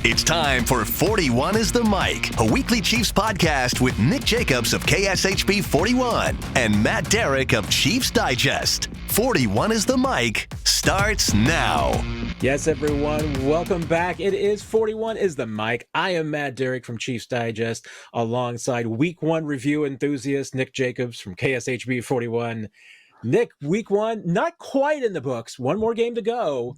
It's time for 41 is the Mic, a weekly Chiefs podcast with Nick Jacobs of KSHB 41 and Matt Derrick of Chiefs Digest. 41 is the Mic starts now. Yes, everyone, welcome back. It is 41 is the Mic. I am Matt Derrick from Chiefs Digest, alongside Week 1 review enthusiast Nick Jacobs from KSHB 41. Nick, Week 1, not quite in the books. One more game to go,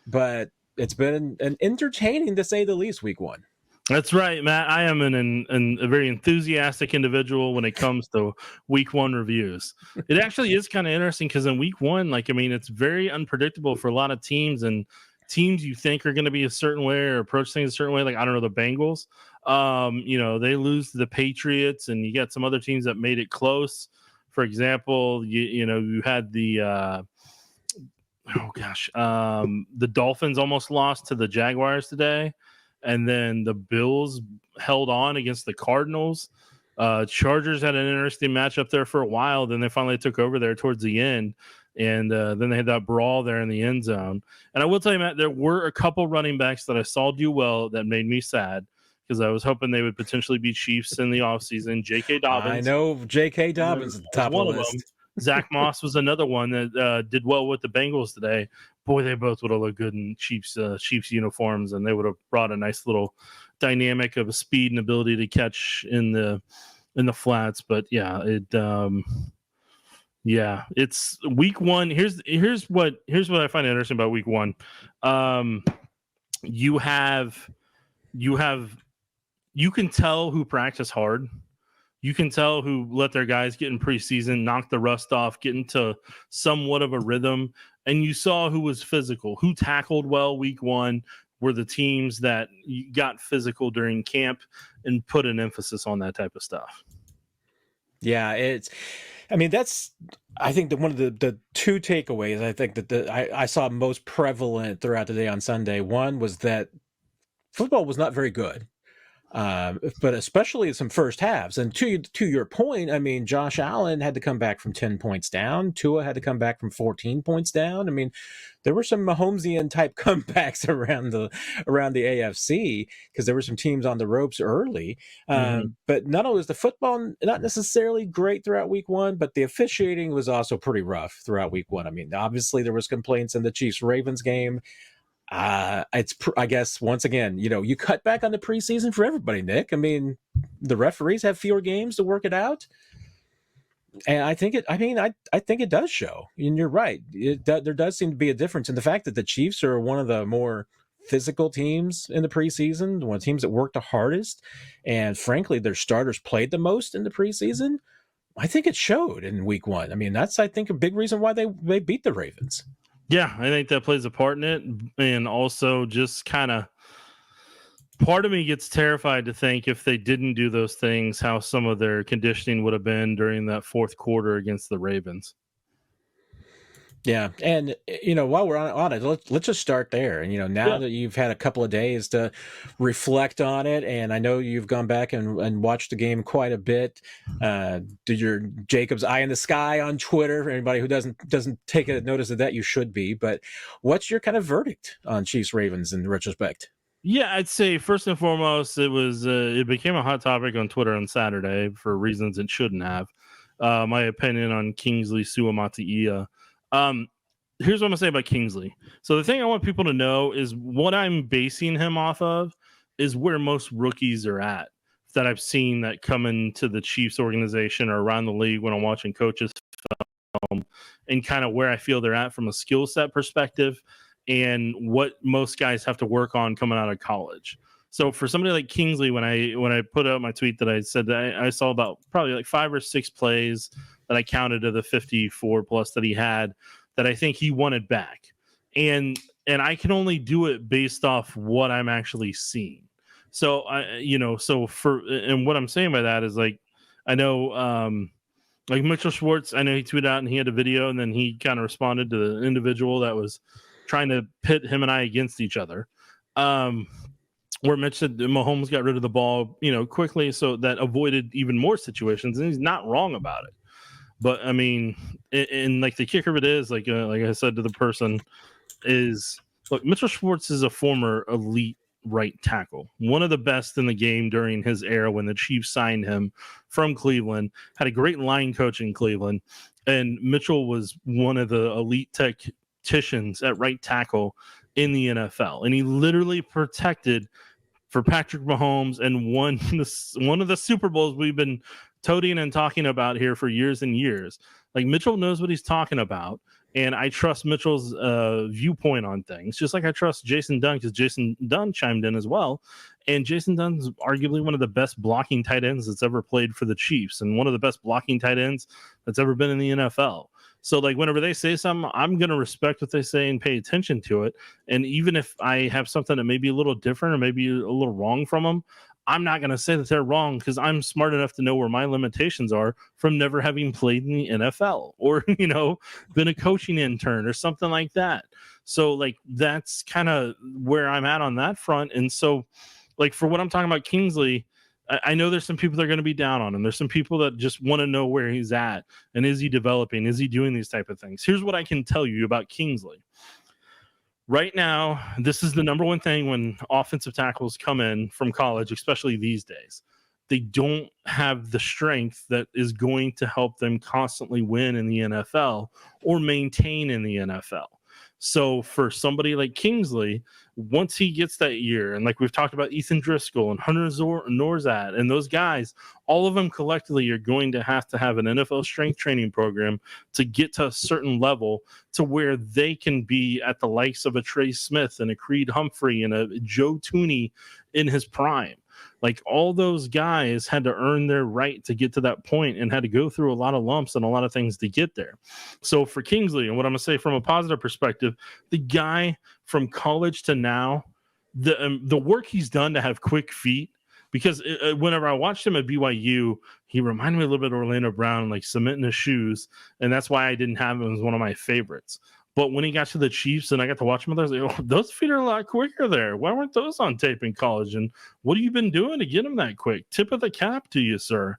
but it's been an entertaining, to say the least, Week 1. That's right, Matt. I am a very enthusiastic individual when it comes to Week 1 reviews. It actually is kind of interesting because in Week 1, it's very unpredictable for a lot of teams, and teams you think are going to be a certain way or approach things a certain way. Like, I don't know, the Bengals, they lose to the Patriots, and you got some other teams that made it close. For example, you had the the Dolphins almost lost to the Jaguars today, and then the Bills held on against the Cardinals. Chargers had an interesting matchup there for a while, then they finally took over there towards the end, and then they had that brawl there in the end zone. And I will tell you, Matt, there were a couple running backs that I saw do well that made me sad, because I was hoping they would potentially be Chiefs in the offseason. J.K. Dobbins. I know J.K. Dobbins at the top of the list. Zach Moss was another one that did well with the Bengals today. Boy, they both would have looked good in Chiefs uniforms, and they would have brought a nice little dynamic of a speed and ability to catch in the flats. But it's Week 1. Here's what I find interesting about Week 1. You can tell who practice hard. You can tell who let their guys get in preseason, knock the rust off, get into somewhat of a rhythm. And you saw who was physical, who tackled well Week 1 were the teams that got physical during camp and put an emphasis on that type of stuff. Yeah, that's, I think, one of the two takeaways I think that I saw most prevalent throughout the day on Sunday. One was that football was not very good. But especially some first halves. And to your point, Josh Allen had to come back from 10 points down. Tua had to come back from 14 points down. There were some Mahomesian type comebacks around the AFC, because there were some teams on the ropes early. But not only was the football not necessarily great throughout Week 1, but the officiating was also pretty rough throughout Week 1. Obviously there was complaints in the Chiefs-Ravens game. I guess, once again, you cut back on the preseason for everybody, Nick. The referees have fewer games to work it out. And I think it does show. And you're right. There does seem to be a difference in the fact that the Chiefs are one of the more physical teams in the preseason, one of the teams that worked the hardest. And frankly, their starters played the most in the preseason. I think it showed in Week 1. That's, I think, a big reason why they beat the Ravens. Yeah, I think that plays a part in it. And also just kind of part of me gets terrified to think if they didn't do those things, how some of their conditioning would have been during that fourth quarter against the Ravens. Yeah. And, while we're on it, let's just start there. And, now that you've had a couple of days to reflect on it, and I know you've gone back and watched the game quite a bit. Did your Jacob's eye in the sky on Twitter? For anybody who doesn't take a notice of that, you should be. But what's your kind of verdict on Chiefs Ravens in retrospect? Yeah, I'd say first and foremost, it became a hot topic on Twitter on Saturday for reasons it shouldn't have. My opinion on Kingsley Suamataia. Here's what I'm gonna say about Kingsley. So the thing I want people to know is what I'm basing him off of is where most rookies are at that I've seen that come into the Chiefs organization or around the league when I'm watching coaches film, and kind of where I feel they're at from a skill set perspective and what most guys have to work on coming out of college. So for somebody like Kingsley, when I put out my tweet that I said that I saw about probably 5 or 6 plays that I counted to the 54 plus that he had that I think he wanted back. And I can only do it based off what I'm actually seeing. So and what I'm saying by that is, I know, Mitchell Schwartz, I know he tweeted out and he had a video, and then he kind of responded to the individual that was trying to pit him and I against each other. Where Mitch said Mahomes got rid of the ball, quickly, so that avoided even more situations, and he's not wrong about it. But and the kicker of it is, like I said to the person, is look, Mitchell Schwartz is a former elite right tackle, one of the best in the game during his era when the Chiefs signed him from Cleveland, had a great line coach in Cleveland. And Mitchell was one of the elite tacticians at right tackle in the NFL. And he literally protected for Patrick Mahomes and won one of the Super Bowls we've been toting and talking about here for years and years. Like, Mitchell knows what he's talking about, and I trust Mitchell's viewpoint on things, just like I trust Jason Dunn, because Jason Dunn chimed in as well. And Jason Dunn's arguably one of the best blocking tight ends that's ever played for the Chiefs, and one of the best blocking tight ends that's ever been in the NFL. So, like, whenever they say something, I'm going to respect what they say and pay attention to it. And even if I have something that may be a little different or maybe a little wrong from them, I'm not going to say that they're wrong, because I'm smart enough to know where my limitations are from never having played in the NFL or, been a coaching intern or something like that. So, like, that's kind of where I'm at on that front. And so, like, for what I'm talking about, Kingsley, I know there's some people that are going to be down on him. There's some people that just want to know where he's at, and is he developing? Is he doing these type of things? Here's what I can tell you about Kingsley. Right now, this is the number one thing when offensive tackles come in from college, especially these days. They don't have the strength that is going to help them constantly win in the NFL or maintain in the NFL. So for somebody like Kingsley, once he gets that year, and like we've talked about Ethan Driscoll and Hunter Norzat and those guys, all of them collectively are going to have an NFL strength training program to get to a certain level to where they can be at the likes of a Trey Smith and a Creed Humphrey and a Joe Tooney in his prime. Like, all those guys had to earn their right to get to that point and had to go through a lot of lumps and a lot of things to get there. So for Kingsley, and what I'm going to say from a positive perspective, the guy from college to now, the work he's done to have quick feet, because whenever I watched him at BYU, he reminded me a little bit of Orlando Brown, like cementing his shoes, and that's why I didn't have him as one of my favorites. But when he got to the Chiefs and I got to watch him, I was like, oh, those feet are a lot quicker there. Why weren't those on tape in college? And what have you been doing to get them that quick? Tip of the cap to you, sir.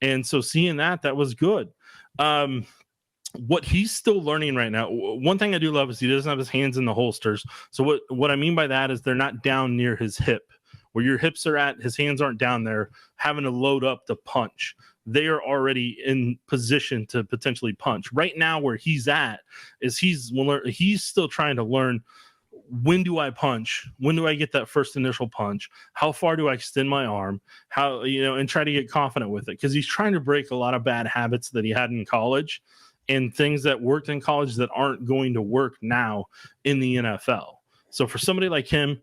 And so seeing that was good. What he's still learning right now, one thing I do love is he doesn't have his hands in the holsters. So what I mean by that is they're not down near his hip. Where your hips are at, his hands aren't down there having to load up to punch. They are already in position to potentially punch. Right now, where he's at is he's still trying to learn, when do I punch? When do I get that first initial punch? How far do I extend my arm? How, and try to get confident with it, because he's trying to break a lot of bad habits that he had in college and things that worked in college that aren't going to work now in the NFL. So for somebody like him,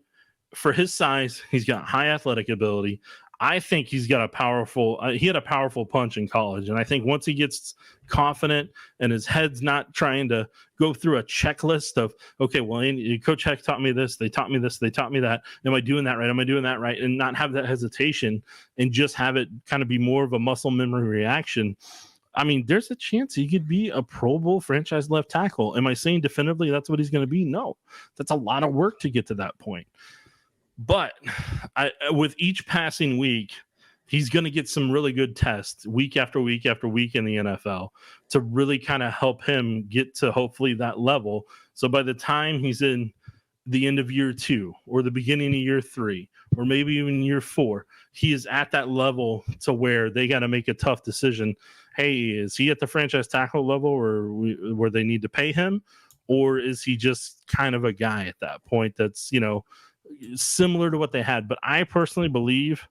for his size, he's got high athletic ability. I think he's got he had a powerful punch in college. And I think once he gets confident and his head's not trying to go through a checklist of, okay, well, Coach Heck taught me this, they taught me this, they taught me that. Am I doing that right? Am I doing that right? And not have that hesitation and just have it kind of be more of a muscle memory reaction. I mean, there's a chance he could be a Pro Bowl franchise left tackle. Am I saying definitively that's what he's going to be? No, that's a lot of work to get to that point. But with each passing week, he's going to get some really good tests week after week after week in the NFL to really kind of help him get to hopefully that level. So by the time he's in the end of year 2 or the beginning of year 3 or maybe even year 4, he is at that level to where they got to make a tough decision. Hey, is he at the franchise tackle level where they need to pay him? Or is he just kind of a guy at that point that's, similar to what they had? But I personally believe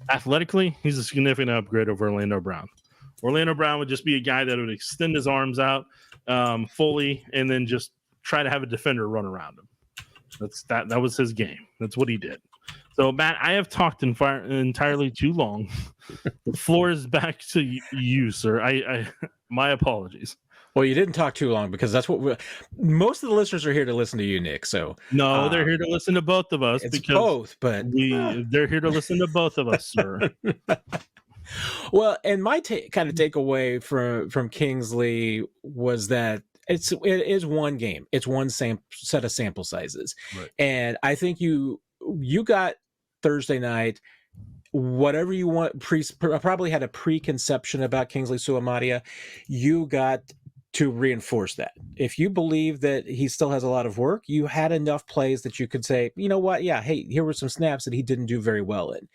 athletically, he's a significant upgrade over Orlando Brown. Orlando Brown would just be a guy that would extend his arms out fully and then just try to have a defender run around him. That was his game. That's what he did. So, Matt, I have talked entirely too long. The floor is back to you, sir. My apologies. Well, you didn't talk too long, because that's what most of the listeners are here to listen to you, Nick. So no, they're here to listen to both of us. It's both, but they're here to listen to both of us, sir. Well, and my kind of takeaway from Kingsley was that it is one game. It's one set of sample sizes, right. And I think you got Thursday night. Whatever you want, probably had a preconception about Kingsley Suamataia. You got to reinforce that. If you believe that he still has a lot of work, you had enough plays that you could say, you know what, yeah, hey, here were some snaps that he didn't do very well in.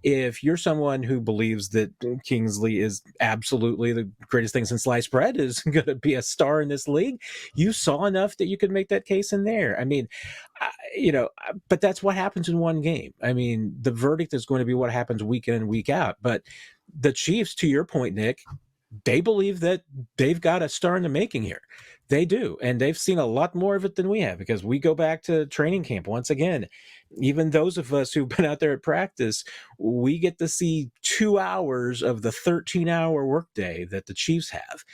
If you're someone who believes that Kingsley is absolutely the greatest thing since sliced bread, is going to be a star in this league, you saw enough that you could make that case in there. I mean, but that's what happens in one game. I mean, the verdict is going to be what happens week in and week out. But the Chiefs, to your point, Nick, they believe that they've got a star in the making here. They do. And they've seen a lot more of it than we have, because we go back to training camp once again. Even those of us who've been out there at practice, we get to see 2 hours of the 13-hour workday that the Chiefs have.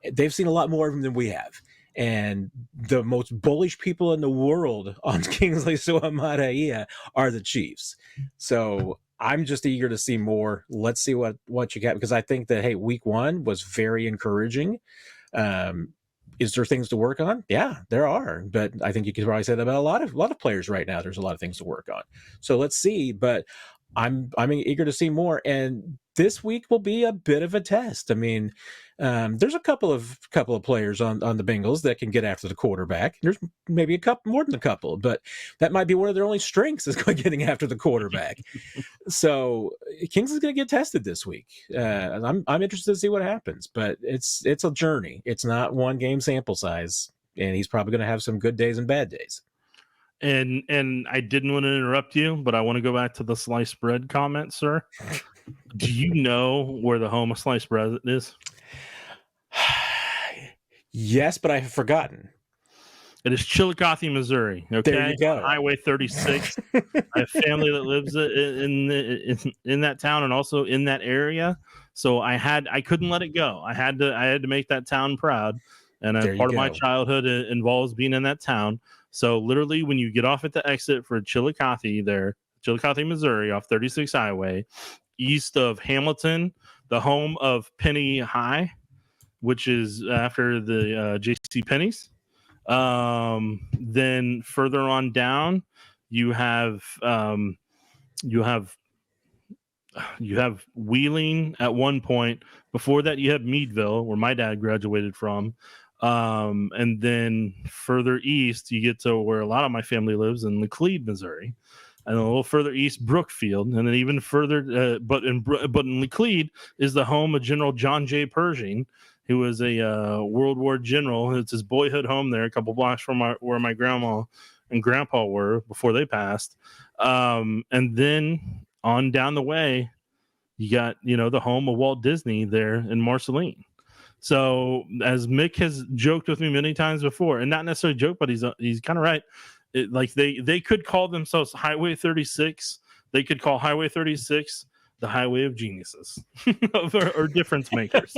They've seen a lot more of them than we have. And the most bullish people in the world on Kingsley Suamataia are the Chiefs. So I'm just eager to see more. Let's see what you got, because I think that, hey, week one was very encouraging. Is there things to work on? Yeah, there are. But I think you could probably say that about a lot of players right now. There's a lot of things to work on. So let's see. But I'm eager to see more. And this week will be a bit of a test. I mean, there's a couple of players on the Bengals that can get after the quarterback. There's maybe a couple, more than a couple, but that might be one of their only strengths, is getting after the quarterback. So Kings is going to get tested this week. I'm interested to see what happens, but it's a journey. It's not one game sample size, and he's probably going to have some good days and bad days. And I didn't want to interrupt you, but I want to go back to the sliced bread comment, sir. Do you know where the home of sliced bread is? Yes, but I have forgotten. It is Chillicothe, Missouri. Okay, there you go. On Highway 36. I have family that lives in that town and also in that area, so I couldn't let it go. I had to make that town proud, and part of my childhood involves being in that town. So literally, when you get off at the exit for Chillicothe, Missouri, off 36 Highway, east of Hamilton, the home of Penny High, which is after the J.C. Penney's. Then further on down, you have Wheeling at one point. Before that, you have Meadville, where my dad graduated from. And then further east, you get to where a lot of my family lives, in Laclede, Missouri. And a little further east, Brookfield, and then even further, but in Laclede is the home of General John J. Pershing, who was a World War general. It's his boyhood home there, a couple blocks from where my grandma and grandpa were before they passed. And then on down the way, you got the home of Walt Disney there in Marceline. So as Mick has joked with me many times before, and not necessarily joke, but he's kind of right. Like they could call themselves Highway 36. They could call Highway 36 the highway of geniuses or difference makers.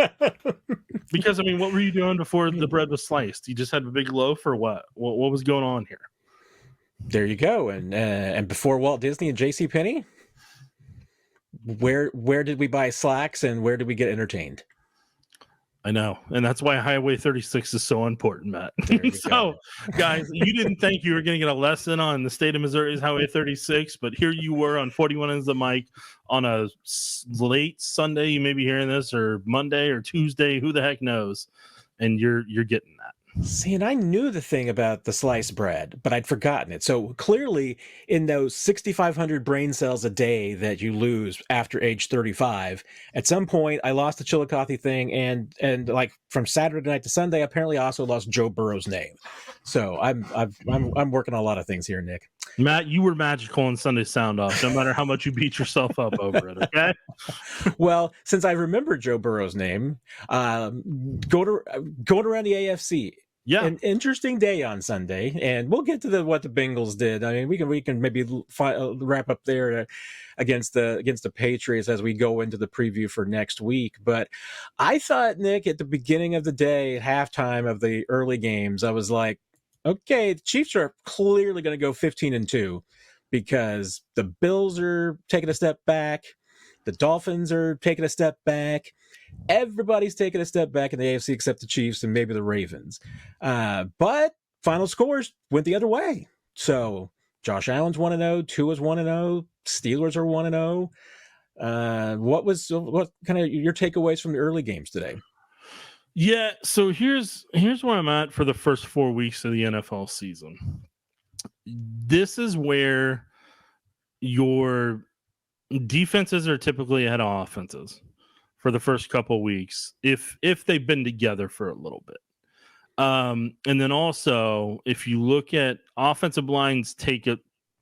Because I mean, what were you doing before the bread was sliced? You just had a big loaf, or what? What was going on here? There you go. And before Walt Disney and J.C. Penney, where did we buy slacks, and where did we get entertained? I know, and that's why Highway 36 is so important, Matt. So, guys, you didn't think you were going to get a lesson on the state of Missouri's Highway 36, but here you were on 41 is the mic on a late Sunday. You may be hearing this, or Monday or Tuesday, who the heck knows, and you're getting that. See, and I knew the thing about the sliced bread, but I'd forgotten it. So clearly, in those 6,500 brain cells a day that you lose after age 35, at some point I lost the Chillicothe thing, and like from Saturday night to Sunday, apparently I also lost Joe Burrow's name. So I'm working on a lot of things here, Nick. Matt, you were magical on Sunday Sound Off, no matter how much you beat yourself up over it. Okay. Well, since I remember Joe Burrow's name, going around the AFC. Yeah, an interesting day on Sunday, and we'll get to what the Bengals did. I mean, we can maybe wrap up there against the Patriots as we go into the preview for next week. But I thought, Nick, at the beginning of the day, at halftime of the early games, I was like, okay, the Chiefs are clearly going to go 15-2 because the Bills are taking a step back, the Dolphins are taking a step back. Everybody's taking a step back in the AFC except the Chiefs and maybe the Ravens. But final scores went the other way. So Josh Allen's 1-0, Tua's 1-0, Steelers are 1-0. What kind of your takeaways from the early games today? Yeah, so here's where I'm at for the first 4 weeks of the NFL season. This is where your defenses are typically ahead of offenses for the first couple of weeks if they've been together for a little bit. And then also, if you look at offensive lines,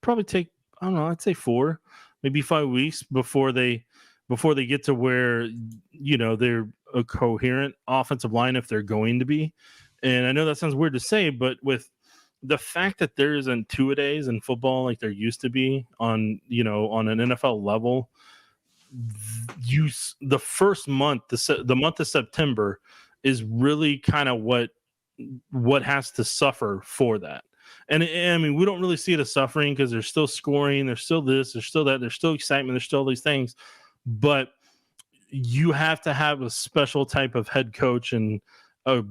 probably take, I don't know, I'd say 4, maybe 5 weeks before they get to where, they're a coherent offensive line if they're going to be. And I know that sounds weird to say, but with the fact that there isn't two-a-days in football like there used to be on an NFL level, the first month, the month of September is really kind of what has to suffer for that. And I mean, we don't really see it as suffering because there's still scoring, there's still this, there's still that, there's still excitement, there's still these things. But you have to have a special type of head coach and a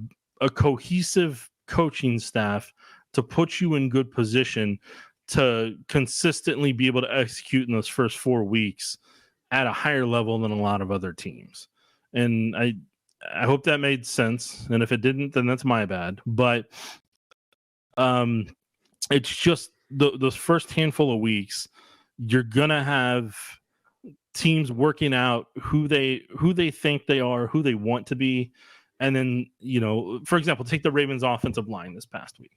cohesive coaching staff to put you in good position to consistently be able to execute in those first 4 weeks at a higher level than a lot of other teams. And I hope that made sense. And if it didn't, then that's my bad. But it's just those first handful of weeks, you're gonna have teams working out who they think they are, who they want to be. And then, for example, take the Ravens offensive line this past week.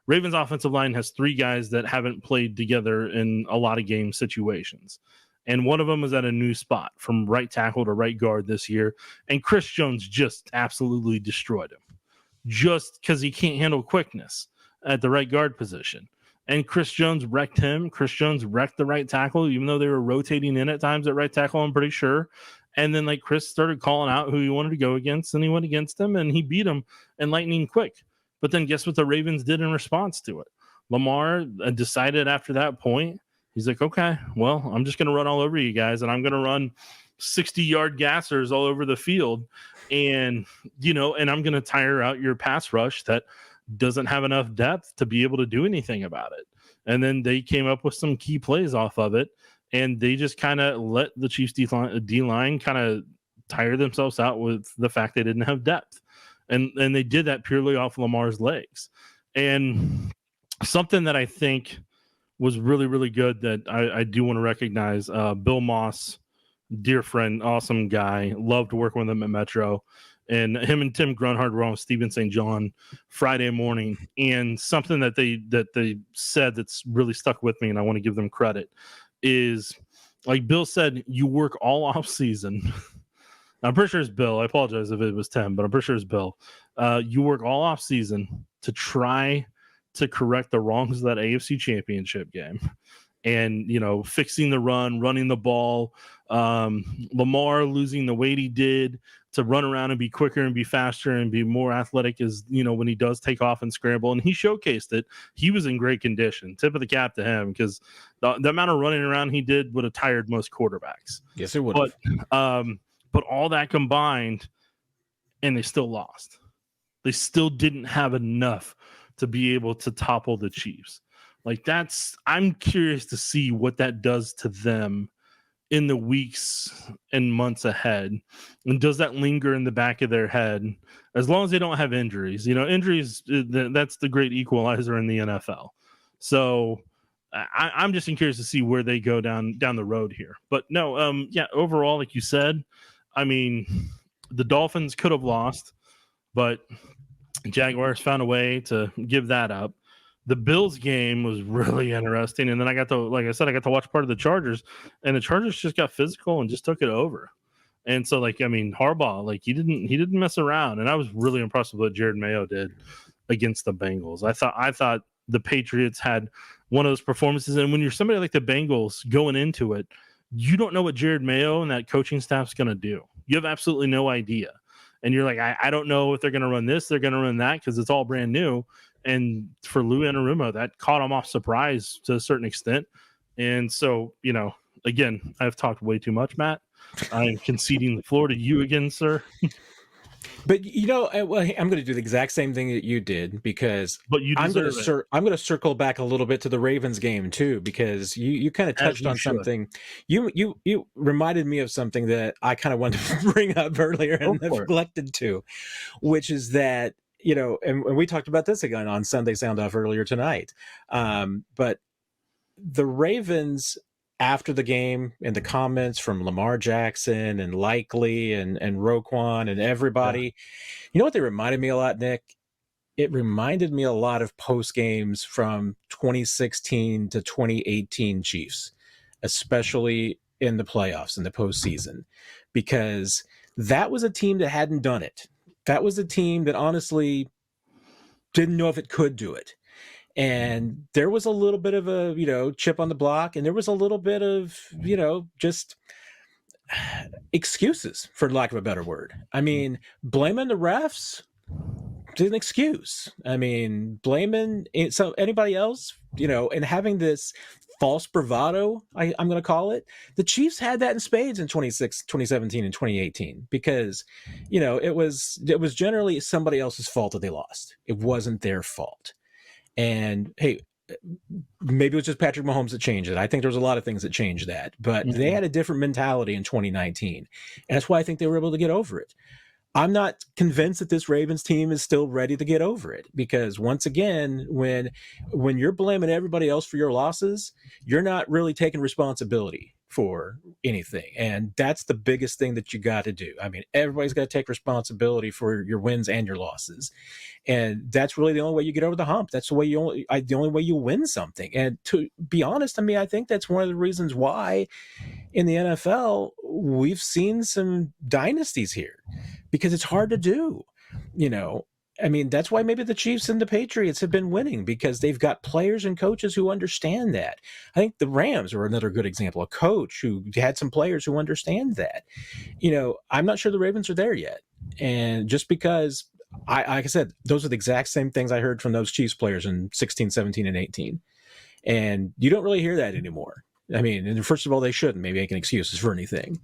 Ravens offensive line has 3 guys that haven't played together in a lot of game situations. And one of them is at a new spot from right tackle to right guard this year. And Chris Jones just absolutely destroyed him just because he can't handle quickness at the right guard position. And Chris Jones wrecked him. Chris Jones wrecked the right tackle, even though they were rotating in at times at right tackle, I'm pretty sure. And then Chris started calling out who he wanted to go against, and he went against him, and he beat him in lightning quick. But then guess what the Ravens did in response to it? Lamar decided after that point, he's like, okay, well, I'm just going to run all over you guys, and I'm going to run 60-yard gassers all over the field. And, and I'm going to tire out your pass rush that doesn't have enough depth to be able to do anything about it. And then they came up with some key plays off of it, and they just kind of let the Chiefs D-line kind of tire themselves out with the fact they didn't have depth. And they did that purely off Lamar's legs. And something that I think was really, really good that I do want to recognize, Bill Moss, dear friend, awesome guy, loved working with him at Metro. And him and Tim Grunhard were on with Stephen St. John Friday morning. And something that they said that's really stuck with me, and I want to give them credit, is like Bill said, you work all off season. I'm pretty sure it's Bill. I apologize if it was Tim, but I'm pretty sure it's Bill. You work all off season to try to correct the wrongs of that AFC Championship game. And, fixing the run, running the ball, Lamar losing the weight he did to run around and be quicker and be faster and be more athletic as, when he does take off and scramble. And he showcased it. He was in great condition. Tip of the cap to him, because the amount of running around he did would have tired most quarterbacks. Yes, it would have. But all that combined, and they still lost. They still didn't have enough to be able to topple the Chiefs. I'm curious to see what that does to them in the weeks and months ahead. And does that linger in the back of their head as long as they don't have injuries? Injuries, that's the great equalizer in the NFL. So I'm just curious to see where they go down the road here. But no, overall, like you said, I mean, the Dolphins could have lost, but Jaguars found a way to give that up. The Bills game was really interesting. And then I got to watch part of the Chargers, and the Chargers just got physical and just took it over. And so, Harbaugh, he didn't mess around. And I was really impressed with what Jared Mayo did against the Bengals. I thought the Patriots had one of those performances. And when you're somebody like the Bengals going into it, you don't know what Jared Mayo and that coaching staff's going to do. You have absolutely no idea. And you're like, I don't know if they're going to run this, they're going to run that, because it's all brand new. And for Lou Anarumo, that caught him off surprise to a certain extent. And so, again, I've talked way too much, Matt. I'm conceding the floor to you again, sir. But I'm going to do the exact same thing that you did, because But you I'm going deserve to circle back a little bit to the Ravens game too, because you kind of As touched you on should. something. You reminded me of something that I kind of wanted to bring up earlier and Go for it. neglected to, which is that, and we talked about this again on Sunday Sound Off earlier tonight. But the Ravens, after the game, and the comments from Lamar Jackson and Likely and Roquan and everybody, you know what they reminded me a lot, Nick? It reminded me a lot of post games from 2016 to 2018 Chiefs, especially in the playoffs, in the postseason, because that was a team that hadn't done it. That was a team that honestly didn't know if it could do it. And there was a little bit of a, chip on the block, and there was a little bit of, just excuses, for lack of a better word. I mean, blaming the refs is an excuse. I mean, blaming anybody else, and having this false bravado, I'm going to call it. The Chiefs had that in spades in 2017 and 2018, because, it was generally somebody else's fault that they lost. It wasn't their fault. And hey, maybe it was just Patrick Mahomes that changed it. I think there was a lot of things that changed that, but they had a different mentality in 2019. And that's why I think they were able to get over it. I'm not convinced that this Ravens team is still ready to get over it, because once again, when you're blaming everybody else for your losses, you're not really taking responsibility for anything. And that's the biggest thing that you got to do. I mean, everybody's got to take responsibility for your wins and your losses. And that's really the only way you get over the hump. That's the only way you win something. And to be honest, I mean, I think that's one of the reasons why in the NFL we've seen some dynasties here, because it's hard to do. I mean, that's why maybe the Chiefs and the Patriots have been winning, because they've got players and coaches who understand that. I think the Rams are another good example, a coach who had some players who understand that. I'm not sure the Ravens are there yet. And just because, like I said, those are the exact same things I heard from those Chiefs players in 16, 17, and 18. And you don't really hear that anymore. I mean, and first of all, they shouldn't maybe making excuses for anything.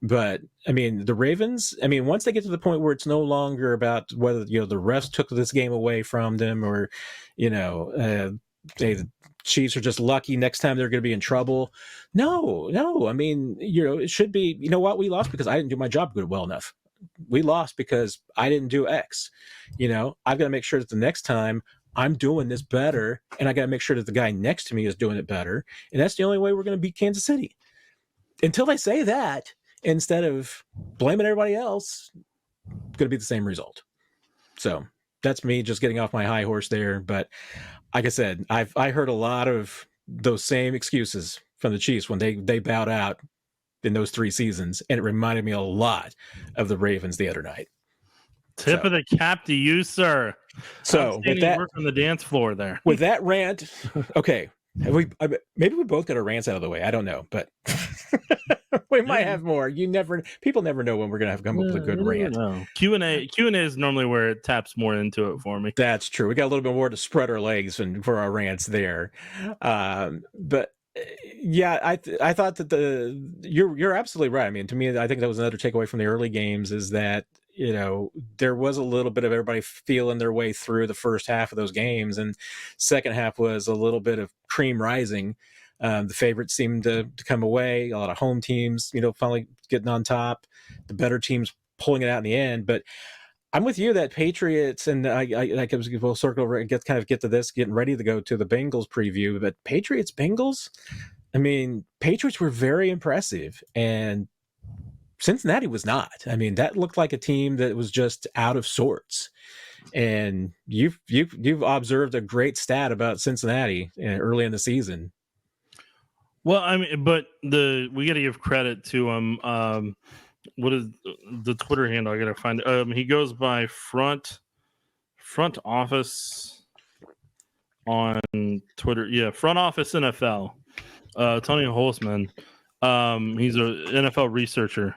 But I mean, the Ravens, I mean, once they get to the point where it's no longer about whether, the refs took this game away from them, or, the Chiefs are just lucky next time they're going to be in trouble. No. I mean, it should be, what, we lost because I didn't do my job well enough. We lost because I didn't do X. I've got to make sure that the next time I'm doing this better, and I got to make sure that the guy next to me is doing it better. And that's the only way we're going to beat Kansas City. Until they say that, instead of blaming everybody else, it's going to be the same result. So that's me just getting off my high horse there. But like I said, I heard a lot of those same excuses from the Chiefs when they bowed out in those 3 seasons, and it reminded me a lot of the Ravens the other night. Tip of the cap to you, sir. So with that, work on the dance floor there. With that rant, okay, maybe we both got our rants out of the way. I don't know, but we might have more. People never know when we're gonna have come up with a good rant. Q&A is normally where it taps more into it for me. That's true. We got a little bit more to spread our legs for our rants there, but. Yeah, I thought that you're absolutely right. I mean, to me, I think that was another takeaway from the early games, is that there was a little bit of everybody feeling their way through the first half of those games, and second half was a little bit of cream rising. The favorites seemed to come away. A lot of home teams, finally getting on top. The better teams pulling it out in the end, but. I'm with you that Patriots, and we'll circle over and get to this, getting ready to go to the Bengals preview. But Bengals, I mean, Patriots were very impressive, and Cincinnati was not. I mean, that looked like a team that was just out of sorts. And you've observed a great stat about Cincinnati early in the season. Well, I mean, but we got to give credit to him. What is the Twitter handle? I gotta find it. He goes by front office on Twitter. Yeah, front office NFL. Tony Holzman. He's an NFL researcher,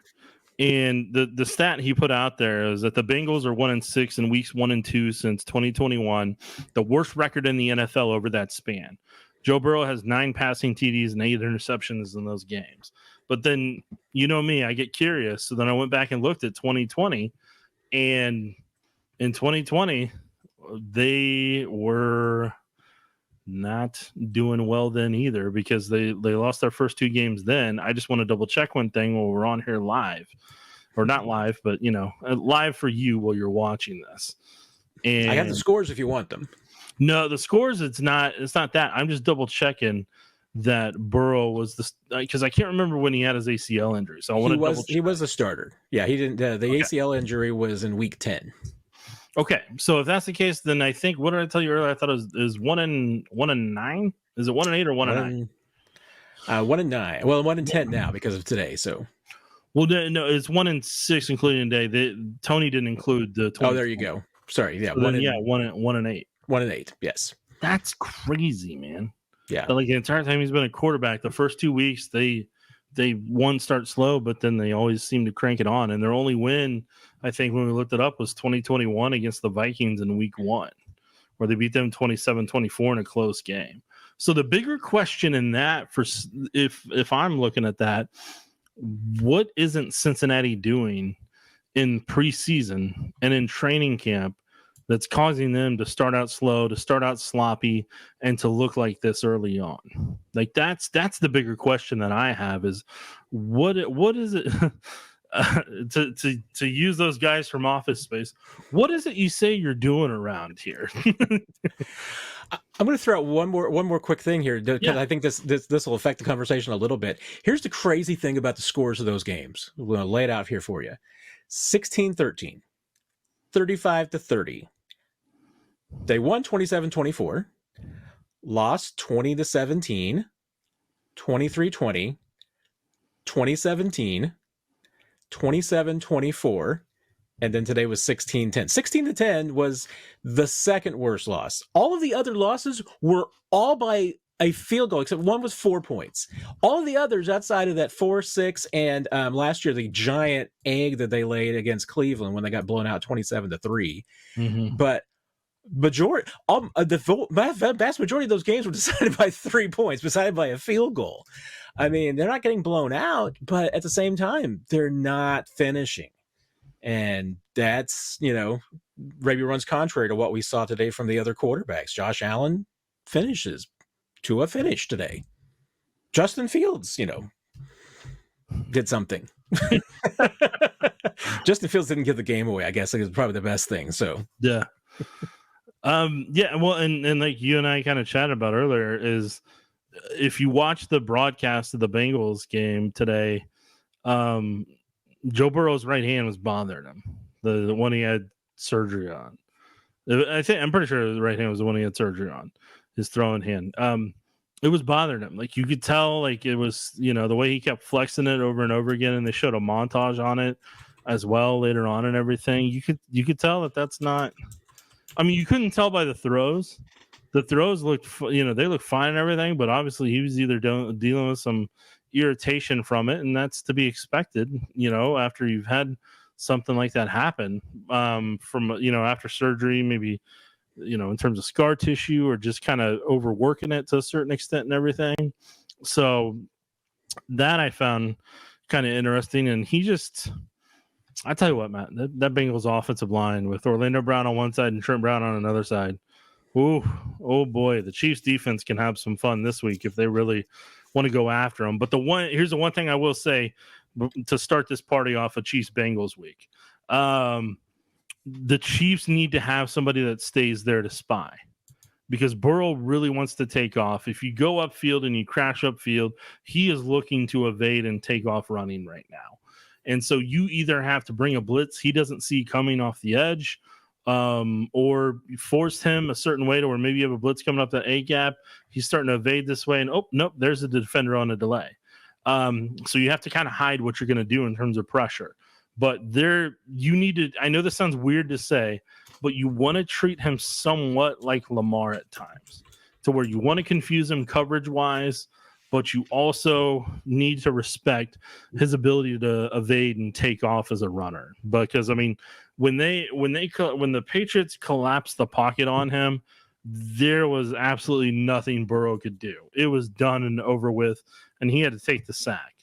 and the stat he put out there is that the Bengals are 1-6 in weeks 1 and 2 since 2021, the worst record in the NFL over that span. Joe Burrow has 9 passing TDs and 8 interceptions in those games. But then, me, I get curious. So then I went back and looked at 2020, And in 2020, they were not doing well then either, because they lost their first 2 games then. I just want to double check one thing while we're on here live, or not live, but live for you while you're watching this. And I got the scores if you want them. No, the scores, it's not that. I'm just double checking that Burrow was because I can't remember when he had his ACL injury. So I want to double check. He was a starter. Yeah, he didn't. The Okay. ACL injury was in week 10. Okay, so if that's the case, then I think, what did I tell you earlier? I thought it was 1-9. Is it 1-8 or 1-9? 1-9. Well, 1-10 now because of today. So, well, no, it's 1-6 including today. Tony didn't include the. Oh, there you go. Sorry, yeah, so 1-8. 1-8. Yes, that's crazy, man. Yeah, but like the entire time he's been a quarterback, the first 2 weeks they start slow, but then they always seem to crank it on. And their only win, I think, when we looked it up, was 2021 against the Vikings in week 1, where they beat them 27-24 in a close game. So the bigger question in that, for if I'm looking at that, what isn't Cincinnati doing in preseason and in training camp that's causing them to start out slow, to start out sloppy, and to look like this early on? Like that's the bigger question that I have, is what is it to use those guys from Office Space? What is it you say you're doing around here? I'm going to throw out one more quick thing here, because I think this will affect the conversation a little bit. Here's the crazy thing about the scores of those games. We're going to lay it out here for you. 16-13, 35-30. They won 27-24, lost 20-17, 23-20, 20-17, 27-24, and then today was 16-10. 16-10 was the second worst loss. All of the other losses were all by a field goal, except one was 4 points. All of the others outside of that 4-6 and last year the giant egg that they laid against Cleveland when they got blown out 27-3. Mm-hmm. But the vast majority of those games were decided by 3 points, decided by a field goal. I mean, they're not getting blown out, but at the same time, they're not finishing. And that's, maybe runs contrary to what we saw today from the other quarterbacks. Josh Allen finishes. Tua finished today. Justin Fields, did something. Justin Fields didn't give the game away, I guess. It was probably the best thing. So, yeah. Well, and like you and I kind of chatted about earlier, is if you watch the broadcast of the Bengals game today, Joe Burrow's right hand was bothering him, the one he had surgery on. I'm pretty sure the right hand was the one he had surgery on, his throwing hand. It was bothering him. Like you could tell, like it was, the way he kept flexing it over and over again, and they showed a montage on it as well later on and everything. You could tell that that's not. I mean, you couldn't tell by the throws. The throws looked, they looked fine and everything, but obviously he was either dealing with some irritation from it, and that's to be expected, after you've had something like that happen from, after surgery, maybe, in terms of scar tissue or just kind of overworking it to a certain extent and everything. So that I found kind of interesting. And I tell you what, Matt, that Bengals offensive line with Orlando Brown on one side and Trent Brown on another side. Ooh, oh boy, the Chiefs defense can have some fun this week if they really want to go after them. But here's the one thing I will say to start this party off of Chiefs Bengals week. The Chiefs need to have somebody that stays there to spy, because Burrow really wants to take off. If you go upfield and you crash upfield, he is looking to evade and take off running right now. And so you either have to bring a blitz he doesn't see coming off the edge, or force him a certain way to where maybe you have a blitz coming up that A gap. He's starting to evade this way, and oh, nope, there's a defender on a delay. So you have to kind of hide what you're going to do in terms of pressure. But you need to, I know this sounds weird to say, but you want to treat him somewhat like Lamar at times, to where you want to confuse him coverage-wise, but you also need to respect his ability to evade and take off as a runner. Because, I mean, when the Patriots collapsed the pocket on him, there was absolutely nothing Burrow could do. It was done and over with, and he had to take the sack.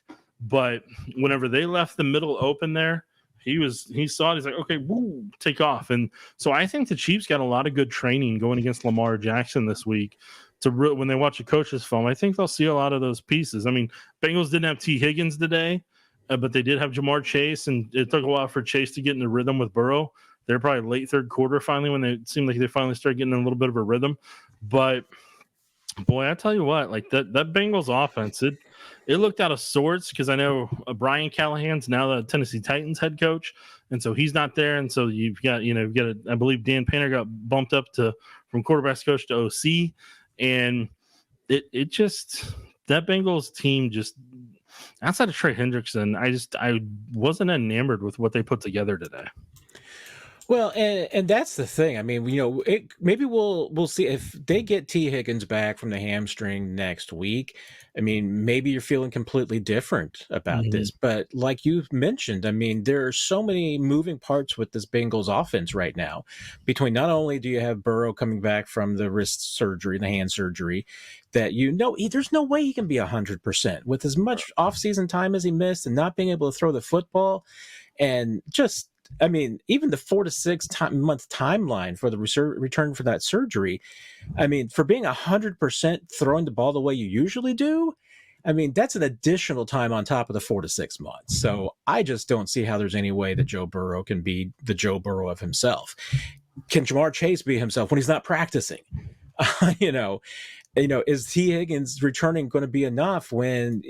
But whenever they left the middle open there, He saw it. He's like, okay, woo, take off. And so I think the Chiefs got a lot of good training going against Lamar Jackson this week. When they watch a coach's film, I think they'll see a lot of those pieces. I mean, Bengals didn't have T. Higgins today, but they did have Jamar Chase, and it took a while for Chase to get in the rhythm with Burrow. They're probably late third quarter finally when it seemed like they finally started getting in a little bit of a rhythm. But boy, I tell you what, like that Bengals offense, it looked out of sorts because I know Brian Callahan's now the Tennessee Titans head coach, and so he's not there, and so you've got I believe Dan Painter got bumped up from quarterbacks coach to OC, and it just, that Bengals team just, outside of Trey Hendrickson, I wasn't enamored with what they put together today. Well, and that's the thing. I mean, maybe we'll see if they get T. Higgins back from the hamstring next week. I mean, maybe you're feeling completely different about this. But like you mentioned, I mean, there are so many moving parts with this Bengals offense right now. Between not only do you have Burrow coming back from the wrist surgery, the hand surgery, that there's no way he can be 100% with as much offseason time as he missed and not being able to throw the football, and just, I mean, even the 4 to 6 month timeline for the return for that surgery, I mean, for being 100% throwing the ball the way you usually do, I mean, that's an additional time on top of the 4 to 6 months. So I just don't see how there's any way that Joe Burrow can be the Joe Burrow of himself. Can Jamar Chase be himself when he's not practicing? Is T. Higgins returning going to be enough when,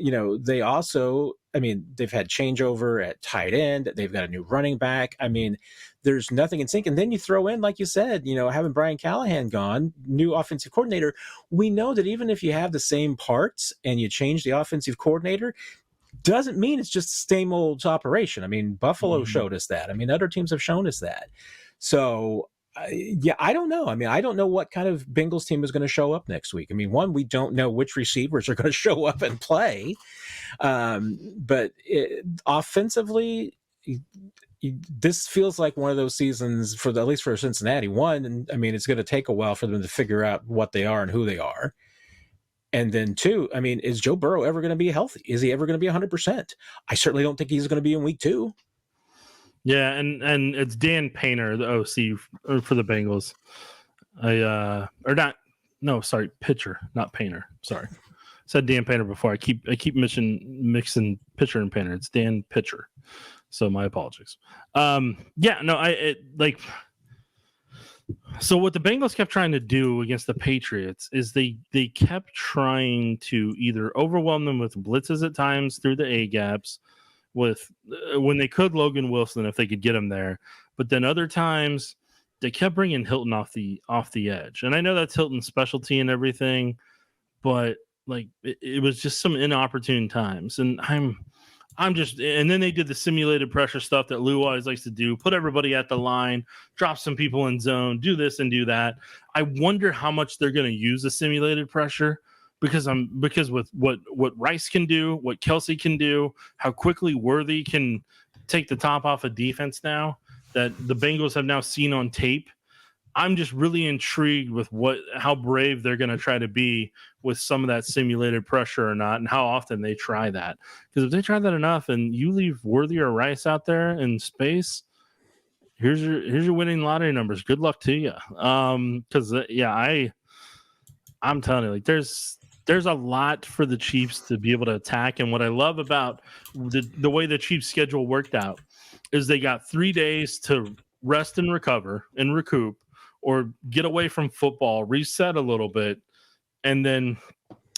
they also, I mean, they've had changeover at tight end. They've got a new running back. I mean, there's nothing in sync. And then you throw in, like you said, having Brian Callahan gone, new offensive coordinator. We know that even if you have the same parts and you change the offensive coordinator, doesn't mean it's just the same old operation. I mean, Buffalo showed us that. I mean, other teams have shown us that. So, I don't know. I mean, I don't know what kind of Bengals team is going to show up next week. I mean, we don't know which receivers are going to show up and play. But offensively, this feels like one of those seasons at least for Cincinnati. One, and I mean, it's going to take a while for them to figure out what they are and who they are. And then two, I mean, is Joe Burrow ever going to be healthy? Is he ever going to be 100%? I certainly don't think he's going to be in week 2. Yeah, and it's Dan Painter, the OC for the Bengals. Pitcher, not Painter. Sorry, I said Dan Painter before. I keep mixing pitcher and Painter. It's Dan Pitcher. So my apologies. So what the Bengals kept trying to do against the Patriots is they kept trying to either overwhelm them with blitzes at times through the A gaps, with when they could Logan Wilson if they could get him there, but then other times they kept bringing Hilton off the edge. And I know that's Hilton's specialty and everything, but like it was just some inopportune times. And and then they did the simulated pressure stuff that Lou always likes to do, put everybody at the line, drop some people in zone, do this and do that. I wonder how much they're going to use the simulated pressure, because with what Rice can do, what Kelsey can do, how quickly Worthy can take the top off of defense now that the Bengals have now seen on tape. I'm just really intrigued with how brave they're going to try to be with some of that simulated pressure or not, and how often they try that. Because if they try that enough and you leave Worthy or Rice out there in space, here's your winning lottery numbers. Good luck to you. Because I'm telling you, like there's a lot for the Chiefs to be able to attack. And what I love about the way the Chiefs schedule worked out is they got 3 days to rest and recover and recoup, or get away from football, reset a little bit, and then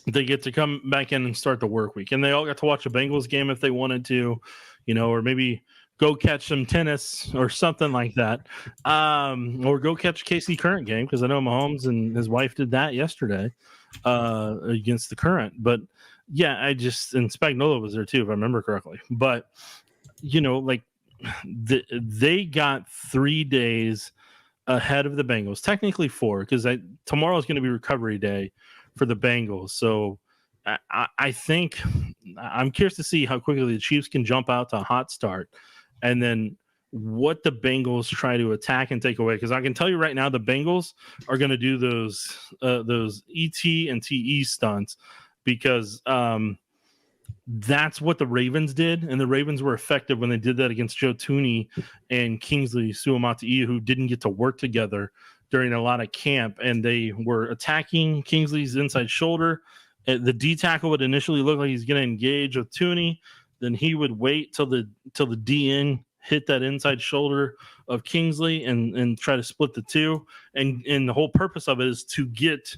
they get to come back in and start the work week. And they all got to watch a Bengals game if they wanted to, or maybe go catch some tennis or something like that, or go catch KC Current game, because I know Mahomes and his wife did that yesterday against the Current. But yeah, and Spagnuolo was there too, if I remember correctly. But they got 3 days ahead of the Bengals, technically 4, because tomorrow is going to be recovery day for the Bengals. So I think I'm curious to see how quickly the Chiefs can jump out to a hot start, and then what the Bengals try to attack and take away. Because I can tell you right now, the Bengals are going to do those ET and TE stunts, because That's what the Ravens did, and the Ravens were effective when they did that against Joe Thuney and Kingsley Suamataia, who didn't get to work together during a lot of camp, and they were attacking Kingsley's inside shoulder. The D tackle would initially look like he's going to engage with Thuney, then he would wait till the DN hit that inside shoulder of Kingsley and try to split the two. And the whole purpose of it is to get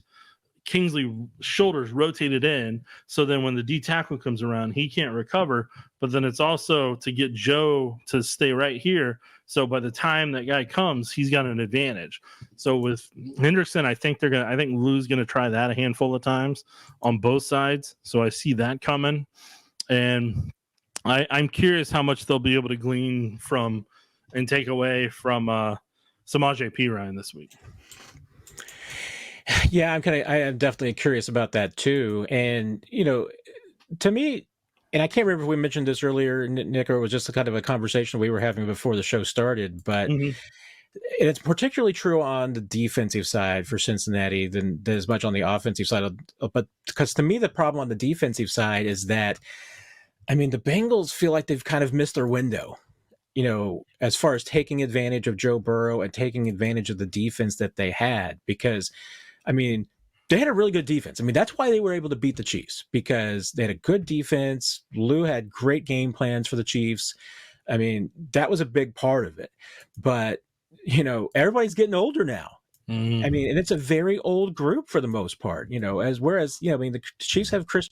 Kingsley shoulders rotated in, so then when the D tackle comes around, he can't recover. But then it's also to get Joe to stay right here, so by the time that guy comes, he's got an advantage. So with Hendrickson, I think Lou's gonna try that a handful of times on both sides. So I see that coming, and I'm curious how much they'll be able to glean from and take away from Samaje Perine this week. Yeah, I am definitely curious about that too. And, to me, and I can't remember if we mentioned this earlier, Nick, or it was just a kind of a conversation we were having before the show started, but and it's particularly true on the defensive side for Cincinnati than as much on the offensive side. But because to me, the problem on the defensive side is that, the Bengals feel like they've kind of missed their window, as far as taking advantage of Joe Burrow and taking advantage of the defense that they had, because they had a really good defense. That's why they were able to beat the Chiefs, because they had a good defense. Lou had great game plans for the Chiefs. That was a big part of it. But, everybody's getting older now. And it's a very old group for the most part, the Chiefs have Chris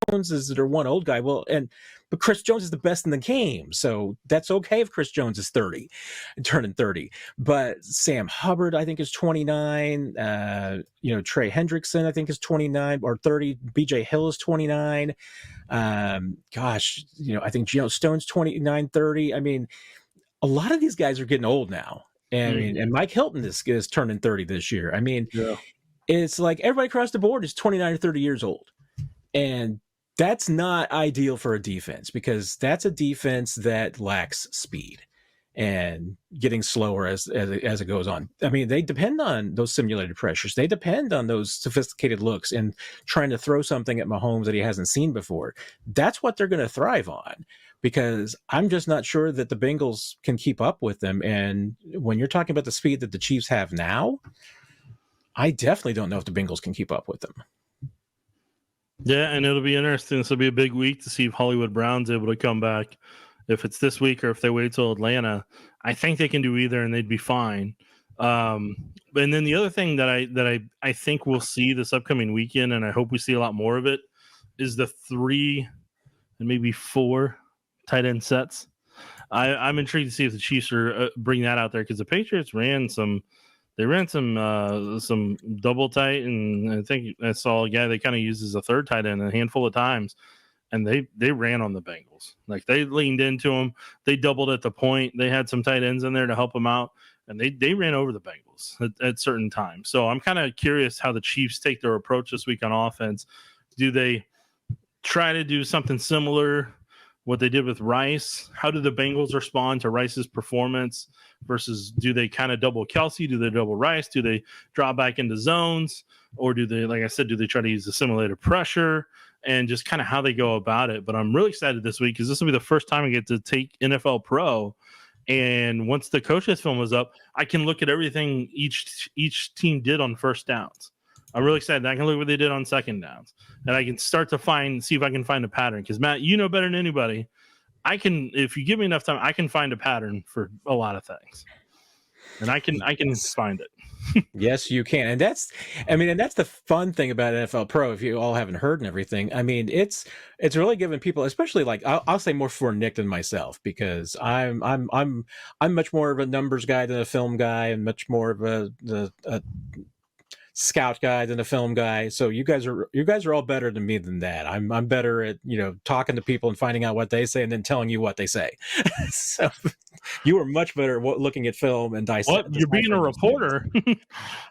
Jones is their one old guy. But Chris Jones is the best in the game. So that's okay if Chris Jones is 30 and turning 30. But Sam Hubbard, I think, is 29. Trey Hendrickson, I think, is 29 or 30. BJ Hill is 29. I think Geno Stone's 29, 30. A lot of these guys are getting old now. And Mike Hilton is turning 30 this year. It's like everybody across the board is 29 or 30 years old. And that's not ideal for a defense, because that's a defense that lacks speed and getting slower as it goes on. They depend on those simulated pressures. They depend on those sophisticated looks and trying to throw something at Mahomes that he hasn't seen before. That's what they're going to thrive on, because I'm just not sure that the Bengals can keep up with them. And when you're talking about the speed that the Chiefs have now, I definitely don't know if the Bengals can keep up with them. Yeah, and it'll be interesting. This will be a big week to see if Hollywood Brown's able to come back. If it's this week or if they wait till Atlanta, I think they can do either, and they'd be fine. And then the other thing that I think we'll see this upcoming weekend, and I hope we see a lot more of it, is the 3 and maybe 4 tight end sets. I'm intrigued to see if the Chiefs are bring that out there, because the Patriots ran some double tight, and I think I saw a guy they kind of used as a third tight end a handful of times, and they ran on the Bengals. Like, they leaned into them, they doubled at the point, they had some tight ends in there to help them out, and they ran over the Bengals at certain times. So I'm kind of curious how the Chiefs take their approach this week on offense. Do they try to do something similar, what they did with Rice? How do the Bengals respond to Rice's performance versus do they kind of double Kelsey? Do they double Rice? Do they drop back into zones? Or do they, like I said, do they try to use the simulated pressure, and just kind of how they go about it? But I'm really excited this week, because this will be the first time I get to take NFL Pro. And once the coaches film is up, I can look at everything each team did on first downs. I'm really excited. I can look at what they did on second downs, and I can start to see if I can find a pattern. Because Matt, you know better than anybody, if you give me enough time, I can find a pattern for a lot of things, and I can find it. Yes, you can. And that's the fun thing about NFL Pro, if you all haven't heard and everything. It's really giving people, especially like I'll say more for Nick than myself, because I'm much more of a numbers guy than a film guy, and much more of a scout guy than a film guy. So you guys are all better than me than that. I'm better at talking to people and finding out what they say and then telling you what they say. So you are much better at looking at film and dissecting. You're being a reporter.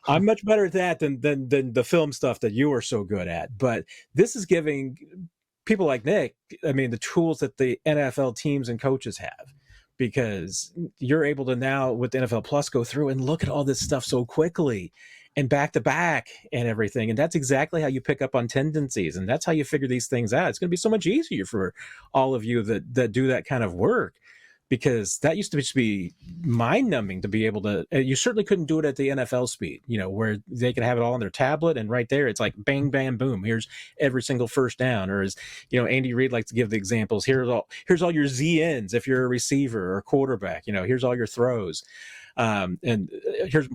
I'm much better at that than the film stuff that you are so good at. But this is giving people like Nick, the tools that the NFL teams and coaches have, because you're able to now with NFL Plus go through and look at all this stuff so quickly and back to back and everything. And that's exactly how you pick up on tendencies. And that's how you figure these things out. It's going to be so much easier for all of you that do that kind of work, because that used to just be mind numbing to be able to, you certainly couldn't do it at the NFL speed, where they could have it all on their tablet. And right there, it's like bang, bam, boom. Here's every single first down. Or as, Andy Reid likes to give the examples. Here's all your ZNs. If you're a receiver or a quarterback, here's all your throws. And here's,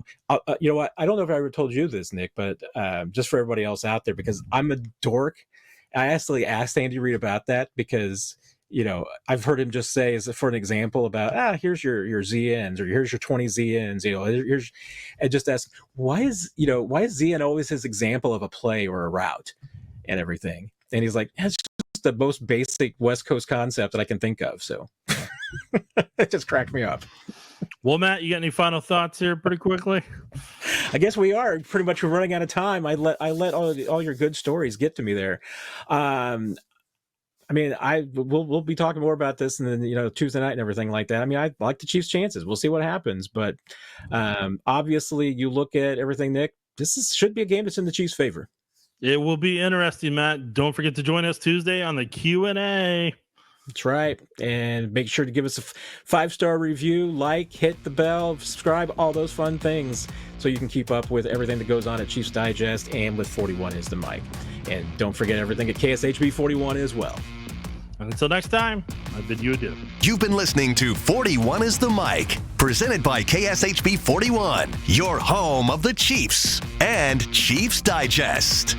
you know what? I don't know if I ever told you this, Nick, but just for everybody else out there, because I'm a dork. I actually asked Andy Reid about that because, I've heard him just say, as for an example, about, here's your ZNs, or here's your 20 ZNs, and just ask, why is ZN always his example of a play or a route and everything? And he's like, that's just the most basic West Coast concept that I can think of. So it just cracked me up. Well, Matt, you got any final thoughts here pretty quickly? I guess we are pretty much running out of time. I let all your good stories get to me there. We'll be talking more about this, and then Tuesday night and everything like that. I like the Chiefs' chances. We'll see what happens, but obviously, you look at everything, Nick. Should be a game that's in the Chiefs' favor. It will be interesting, Matt. Don't forget to join us Tuesday on the Q&A. That's right. And make sure to give us a 5-star review, hit the bell, subscribe, all those fun things, so you can keep up with everything that goes on at Chiefs Digest and with 41 is the mic. And don't forget everything at KSHB 41 as well. Until next time, I bid you adieu. You've been listening to 41 is the Mic, presented by KSHB 41, your home of the Chiefs and Chiefs Digest.